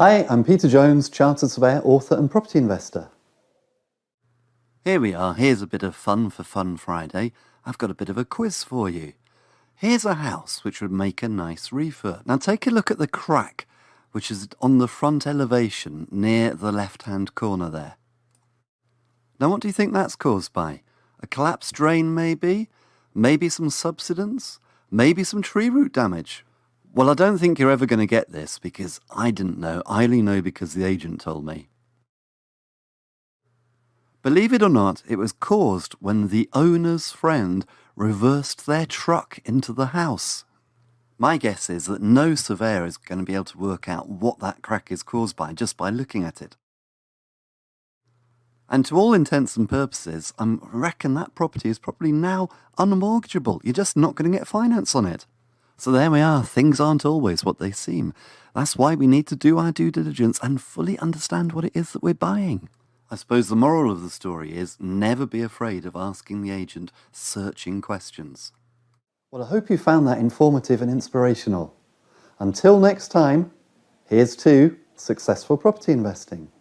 Hi, I'm Peter Jones, Chartered Surveyor, author and property investor. Here we are, here's a bit of fun for Fun Friday. I've got a bit of a quiz for you. Here's a house which would make a nice refurb. Now take a look at the crack, which is on the front elevation near the left-hand corner there. Now what do you think that's caused by? A collapsed drain maybe? Maybe some subsidence? Maybe some tree root damage? Well, I don't think you're ever going to get this because I didn't know. I only know because the agent told me. Believe it or not, it was caused when the owner's friend reversed their truck into the house. My guess is that no surveyor is going to be able to work out what that crack is caused by just by looking at it. And to all intents and purposes, I reckon that property is probably now unmortgageable. You're just not going to get finance on it. So there we are, things aren't always what they seem. That's why we need to do our due diligence and fully understand what it is that we're buying. I suppose the moral of the story is never be afraid of asking the agent searching questions. Well, I hope you found that informative and inspirational. Until next time, here's to successful property investing.